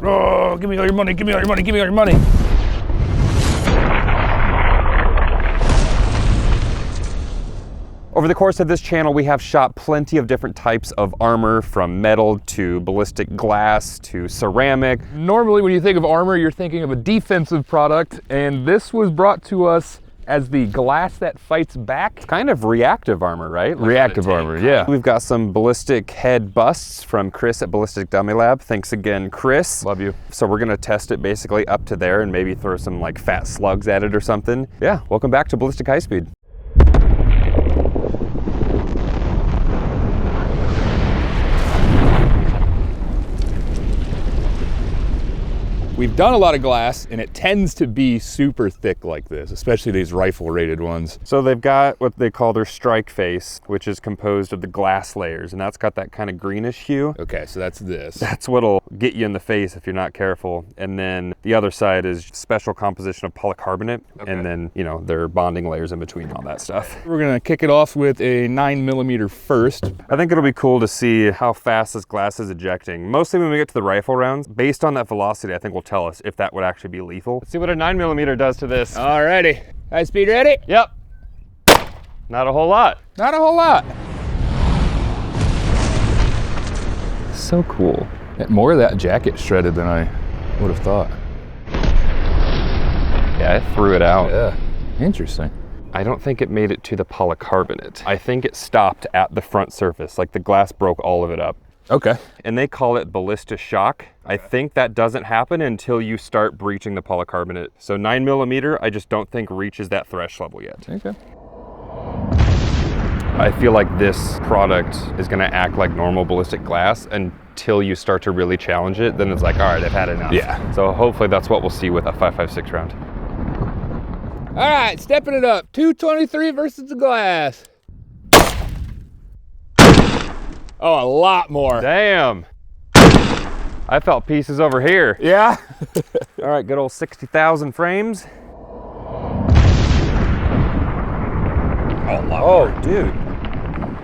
Oh, give me all your money, give me all your money, give me all your money. Over the course of this channel, we have shot plenty of different types of armor, from metal to ballistic glass to ceramic. Normally when you think of armor, you're thinking of a defensive product, and this was brought to us as the glass that fights back. It's kind of reactive armor, right? Like reactive armor, yeah. We've got some ballistic head busts from Chris at Ballistic Dummy Lab. Thanks again, Chris. Love you. So we're gonna test it basically up to there and maybe throw some like fat slugs at it or something. Yeah, welcome back to Ballistic High Speed. We've done a lot of glass, and it tends to be super thick like this, especially these rifle rated ones. So they've got what they call their strike face, which is composed of the glass layers, and that's got that kind of greenish hue. Okay, so that's this. That's what'll get you in the face if you're not careful. And then the other side is special composition of polycarbonate, and then, you know, their bonding layers in between all that stuff. We're gonna kick it off with a 9mm first. I think it'll be cool to see how fast this glass is ejecting. Mostly when we get to the rifle rounds, based on that velocity, I think we'll tell us if that would actually be lethal. Let's see what a 9mm does to this. Alrighty, high speed ready? Yep. Not a whole lot. Not a whole lot. So cool. More of that jacket shredded than I would have thought. Yeah, I threw it out. Yeah, interesting. I don't think it made it to the polycarbonate. I think it stopped at the front surface, like the glass broke all of it up. Okay. And they call it ballistic shock. I think that doesn't happen until you start breaching the polycarbonate. So 9mm, I just don't think reaches that thresh level yet. Okay. I feel like this product is gonna act like normal ballistic glass until you start to really challenge it. Then it's like, all right, I've had enough. Yeah. So hopefully that's what we'll see with a 5.56 round. All right, stepping it up. 223 versus the glass. Oh, a lot more. Damn. I felt pieces over here. Yeah? All right, good old 60,000 frames. Oh, dude.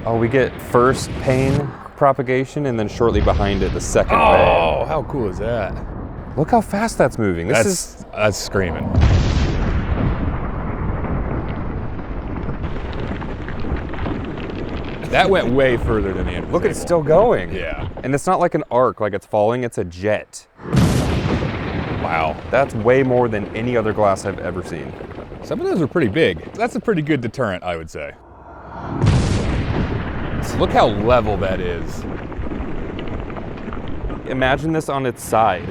Oh, we get first pane propagation and then shortly behind it, the second wave. Oh, how cool is that? Look how fast that's moving. That's screaming. That went way further than the end. Look, it's still going. Yeah. And it's not like an arc, like it's falling, it's a jet. Wow. That's way more than any other glass I've ever seen. Some of those are pretty big. That's a pretty good deterrent, I would say. So look how level that is. Imagine this on its side.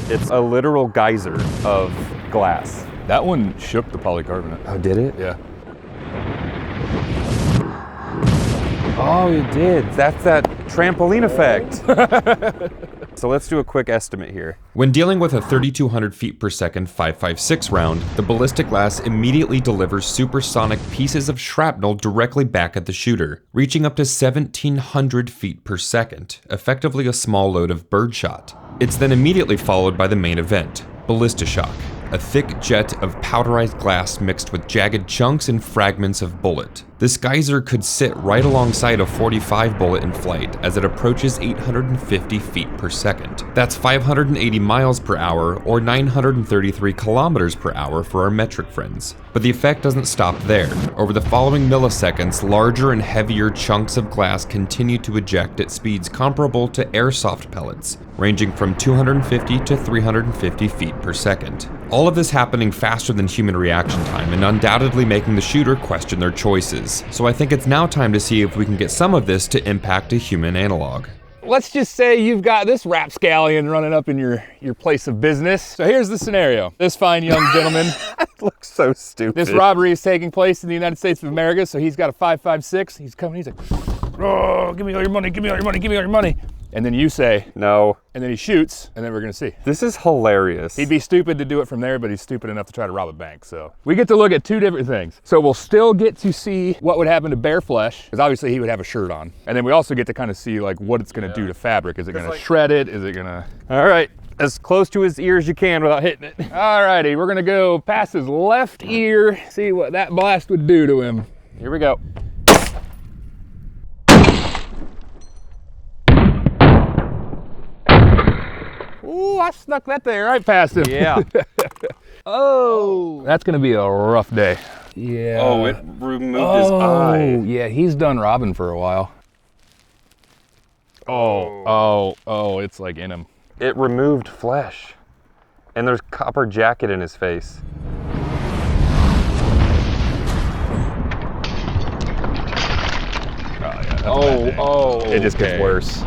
It's a literal geyser of glass. That one shook the polycarbonate. Oh, did it? Yeah. Oh, it did. That's that trampoline effect. So let's do a quick estimate here. When dealing with a 3,200 feet per second 5.56 round, the ballistic glass immediately delivers supersonic pieces of shrapnel directly back at the shooter, reaching up to 1,700 feet per second, effectively a small load of birdshot. It's then immediately followed by the main event, ballistic shock, a thick jet of powderized glass mixed with jagged chunks and fragments of bullet. This geyser could sit right alongside a .45 bullet in flight as it approaches 850 feet per second. That's 580 miles per hour or 933 kilometers per hour for our metric friends. But the effect doesn't stop there. Over the following milliseconds, larger and heavier chunks of glass continue to eject at speeds comparable to airsoft pellets, ranging from 250 to 350 feet per second. All of this happening faster than human reaction time and undoubtedly making the shooter question their choices. So I think it's now time to see if we can get some of this to impact a human analog. Let's just say you've got this rapscallion running up in your place of business. So here's the scenario. This fine young gentleman. It looks so stupid. This robbery is taking place in the United States of America, so he's got a 5.56. He's coming, he's like, oh, give me all your money, give me all your money, give me all your money. And then you say, no. And then he shoots, and then we're gonna see. This is hilarious. He'd be stupid to do it from there, but he's stupid enough to try to rob a bank, so. We get to look at two different things. So we'll still get to see what would happen to bare flesh, because obviously he would have a shirt on. And then we also get to kind of see like what it's gonna do to fabric. Is it gonna shred it? Is it gonna? All right, as close to his ear as you can without hitting it. All righty, we're gonna go past his left ear, see what that blast would do to him. Here we go. Ooh, I snuck that there right past him. Yeah. Oh, that's gonna be a rough day. Yeah. Oh, it removed his eye. Yeah, he's done robbing for a while. Oh, it's like in him. It removed flesh. And there's copper jacket in his face. Oh, yeah. Oh, It just gets worse.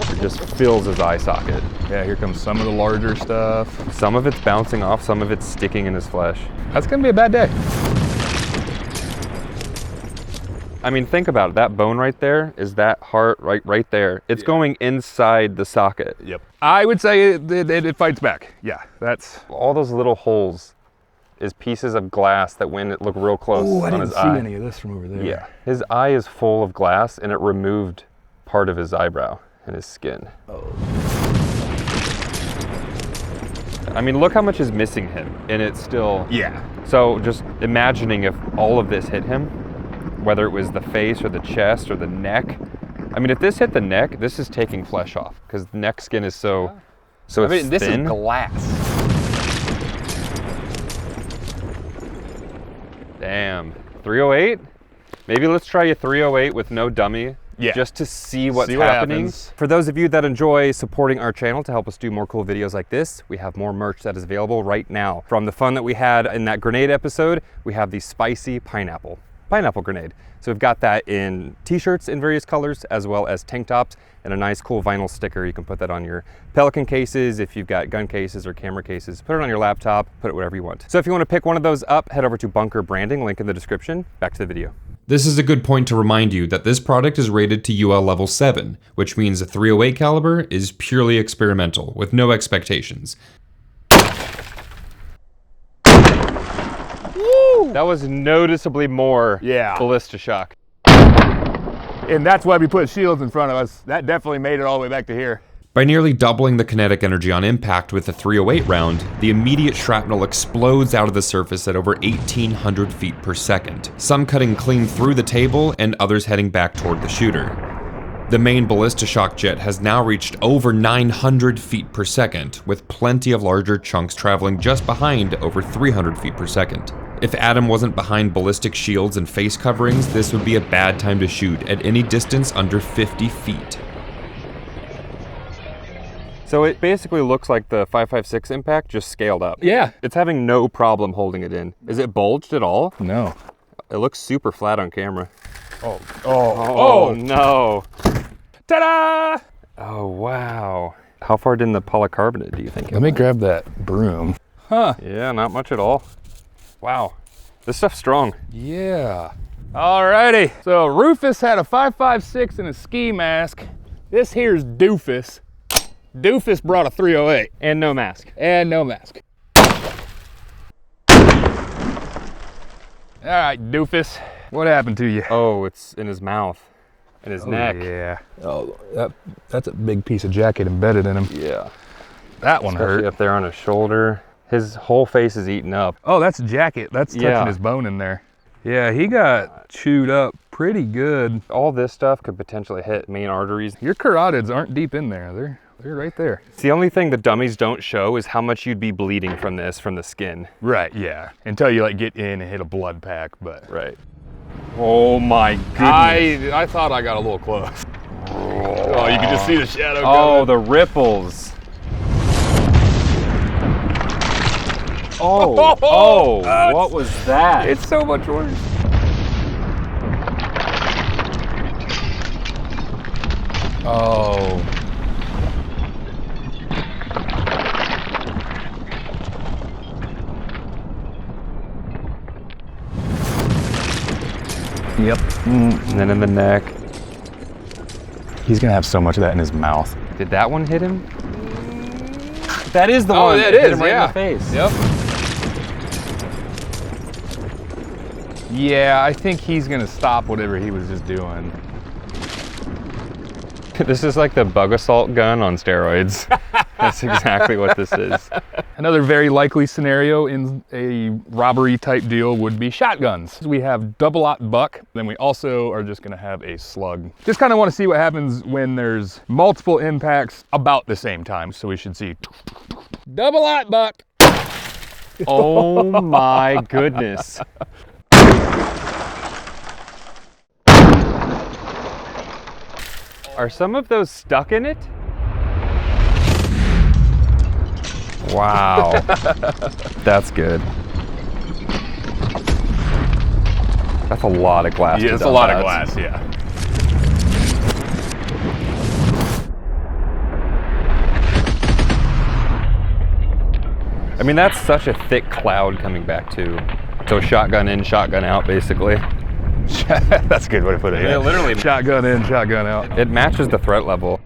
It just fills his eye socket. Yeah, here comes some of the larger stuff. Some of it's bouncing off, some of it's sticking in his flesh. That's gonna be a bad day. I mean, think about it. That bone right there is that heart right there. It's going inside the socket. Yep. I would say it fights back. Yeah, that's. All those little holes is pieces of glass that when it look real close Oh, I on didn't his see eye. any of this from over there. Yeah, his eye is full of glass and it removed part of his eyebrow and his skin. Oh. I mean, look how much is missing him and it's still. Yeah. So just imagining if all of this hit him, whether it was the face or the chest or the neck. I mean, if this hit the neck, this is taking flesh off because the neck skin is so I mean, this thin. is glass. Damn. 308? Maybe let's try a 308 with no dummy. Yeah. Just to see what's See what happening. happens. For those of you that enjoy supporting our channel to help us do more cool videos like this, we have more merch that is available right now. From the fun that we had in that grenade episode, we have the spicy pineapple grenade. So we've got that in t-shirts in various colors, as well as tank tops and a nice cool vinyl sticker. You can put that on your Pelican cases, if you've got gun cases or camera cases, put it on your laptop, put it whatever you want. So if you want to pick one of those up, head over to Bunker Branding, link in the description. Back to the video. This is a good point to remind you that this product is rated to UL level 7, which means the 308 caliber is purely experimental, with no expectations. That was noticeably more Yeah. ballista shock. And that's why we put shields in front of us. That definitely made it all the way back to here. By nearly doubling the kinetic energy on impact with the 308 round, the immediate shrapnel explodes out of the surface at over 1,800 feet per second, some cutting clean through the table and others heading back toward the shooter. The main ballista shock jet has now reached over 900 feet per second, with plenty of larger chunks traveling just behind over 300 feet per second. If Adam wasn't behind ballistic shields and face coverings, this would be a bad time to shoot at any distance under 50 feet. So it basically looks like the 5.56 impact just scaled up. Yeah. It's having no problem holding it in. Is it bulged at all? No. It looks super flat on camera. Oh No. Ta-da! Oh, wow. How far did the polycarbonate do you think? Let me grab that broom. Huh. Yeah, not much at all. Wow. This stuff's strong. Yeah. Alrighty. So Rufus had a 5.56 and a ski mask. This here's Doofus. Doofus brought a 308. And no mask. And no mask. All right, Doofus. What happened to you? Oh, it's in his mouth and his neck. Yeah. Oh, that's a big piece of jacket embedded in him. Yeah. That one Especially hurt. up there on his shoulder. His whole face is eaten up. Oh, that's jacket. That's touching his bone in there. Yeah, he got chewed up pretty good. All this stuff could potentially hit main arteries. Your carotids aren't deep in there. They're right there. It's the only thing the dummies don't show is how much you'd be bleeding from this, from the skin. Right, yeah. Until you like get in and hit a blood pack, but. Right. Oh my goodness. I thought I got a little close. Oh, you can just see the shadow Oh, coming. the ripples. Oh, what was that? It's so much worse. Oh. Yep. And then in the neck. He's gonna have so much of that in his mouth. Did that one hit him? That is the one that hit him right in the face. Yep. Yeah, I think he's gonna stop whatever he was just doing. This is like the bug assault gun on steroids. That's exactly what this is. Another very likely scenario in a robbery type deal would be shotguns. We have double-aught buck, then we also are just gonna have a slug. Just kind of want to see what happens when there's multiple impacts about the same time. So we should see double-aught buck. Oh my goodness. Are some of those stuck in it? Wow. That's good. That's a lot of glass. Yeah, it's a lot of glass, yeah. I mean, that's such a thick cloud coming back too. So shotgun in, shotgun out, basically. That's a good way to put it. Yeah, literally. Shotgun in, shotgun out. It matches the threat level.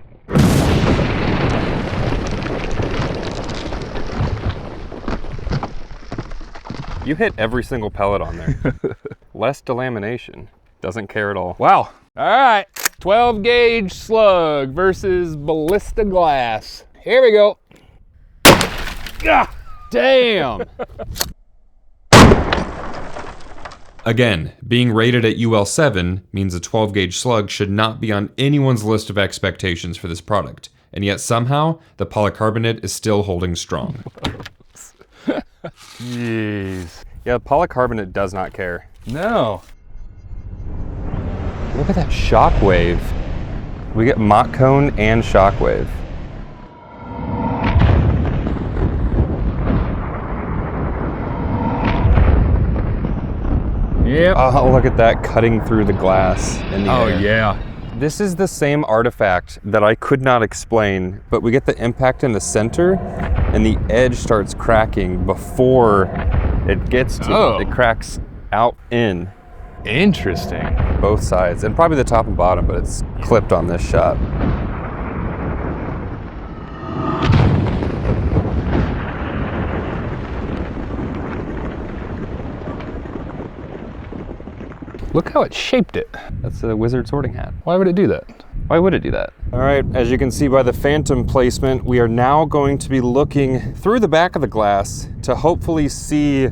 You hit every single pellet on there. Less delamination. Doesn't care at all. Wow. All right. 12 gauge slug versus ballista glass. Here we go. Ah, damn. Again, being rated at UL7 means a 12 gauge slug should not be on anyone's list of expectations for this product, and yet somehow the polycarbonate is still holding strong. Jeez. Yeah, polycarbonate does not care. No. Look at that shockwave. We get Mach cone and shockwave. Yep. Oh, look at that cutting through the glass in the air. Yeah. This is the same artifact that I could not explain, but we get the impact in the center and the edge starts cracking before it gets to, it cracks out in. Interesting. Both sides, and probably the top and bottom, but it's clipped on this shot. Look how it shaped it. That's a wizard sorting hat. Why would it do that? Why would it do that? All right, as you can see by the phantom placement, we are now going to be looking through the back of the glass to hopefully see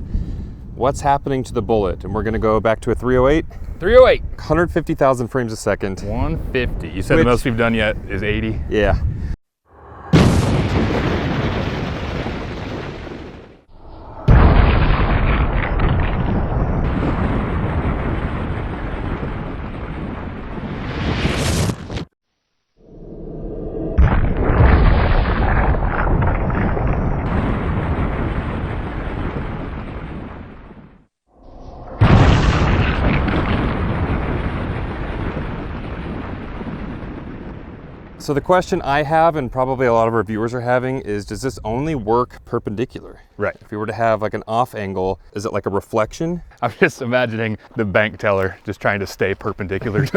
what's happening to the bullet. And we're gonna go back to a 308. 308. 150,000 frames a second. 150. You said the most we've done yet is 80? Yeah. So the question I have, and probably a lot of our viewers are having, is does this only work perpendicular? Right. If we were to have like an off angle, is it like a reflection? I'm just imagining the bank teller just trying to stay perpendicular.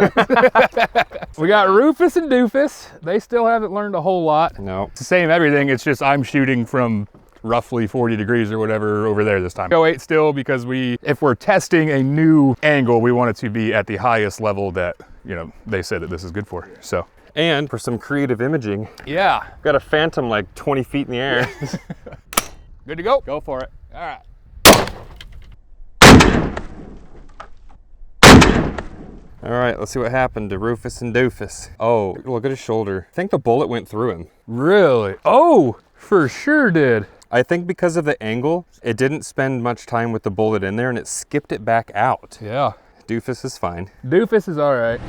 We got Rufus and Doofus. They still haven't learned a whole lot. No. It's the same everything, it's just I'm shooting from roughly 40 degrees or whatever over there this time. 08 still, because if we're testing a new angle, we want it to be at the highest level that, you know, they said that this is good for, so. And for some creative imaging, Yeah. got a phantom like 20 feet in the air. Good to go? Go for it. All right. All right, let's see what happened to Rufus and Doofus. Oh, look at his shoulder. I think the bullet went through him. Really? Oh, for sure did. I think because of the angle, it didn't spend much time with the bullet in there and it skipped it back out. Yeah. Doofus is fine. Doofus is all right.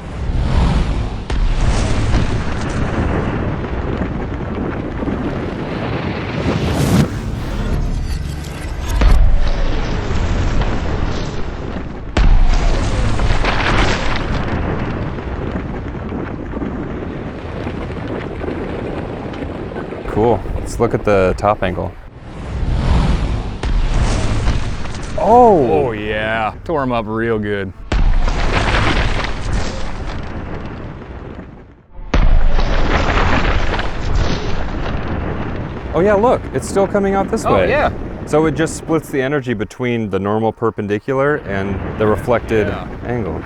Cool. Let's look at the top angle. Oh! Oh yeah, tore him up real good. Oh yeah, look, it's still coming out this way. Oh yeah. So it just splits the energy between the normal perpendicular and the reflected angle.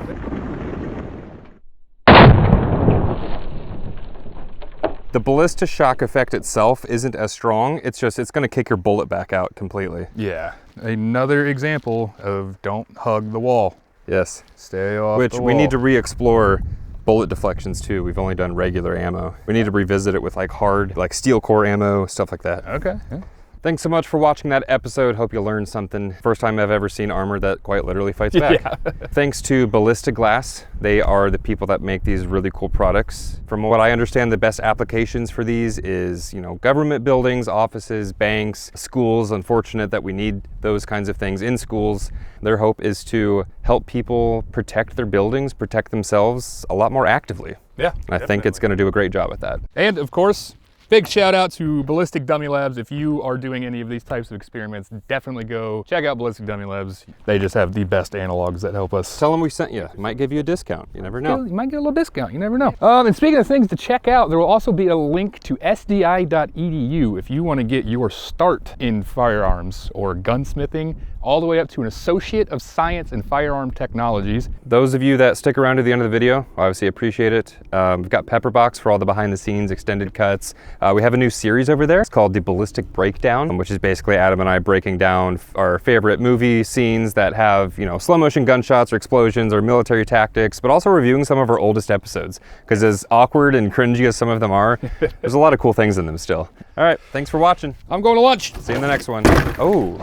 The ballistic shock effect itself isn't as strong. It's gonna kick your bullet back out completely. Yeah, another example of don't hug the wall. Yes. Stay off Which the we wall. need to re-explore bullet deflections too. We've only done regular ammo. We need to revisit it with like hard, like steel core ammo, stuff like that. Okay. Yeah. Thanks so much for watching that episode. Hope you learned something. First time I've ever seen armor that quite literally fights back. Yeah. Thanks to Ballistic Glass. They are the people that make these really cool products. From what I understand, the best applications for these is, government buildings, offices, banks, schools. Unfortunate that we need those kinds of things in schools. Their hope is to help people protect their buildings, protect themselves a lot more actively. Yeah. I think it's going to do a great job at that. And of course, big shout out to Ballistic Dummy Labs. If you are doing any of these types of experiments, definitely go check out Ballistic Dummy Labs. They just have the best analogs that help us. Tell them we sent you. Might give you a discount. You never know. You might get a little discount, you never know. And speaking of things to check out, there will also be a link to SDI.edu if you want to get your start in firearms or gunsmithing, all the way up to an Associate of Science in Firearm Technologies. Those of you that stick around to the end of the video, obviously appreciate it. We've got Pepperbox for all the behind the scenes extended cuts. We have a new series over there. It's called the Ballistic Breakdown, which is basically Adam and I breaking down our favorite movie scenes that have, slow motion gunshots or explosions or military tactics, but also reviewing some of our oldest episodes. Because as awkward and cringy as some of them are, there's a lot of cool things in them still. All right, thanks for watching. I'm going to lunch. See you in the next one. Oh.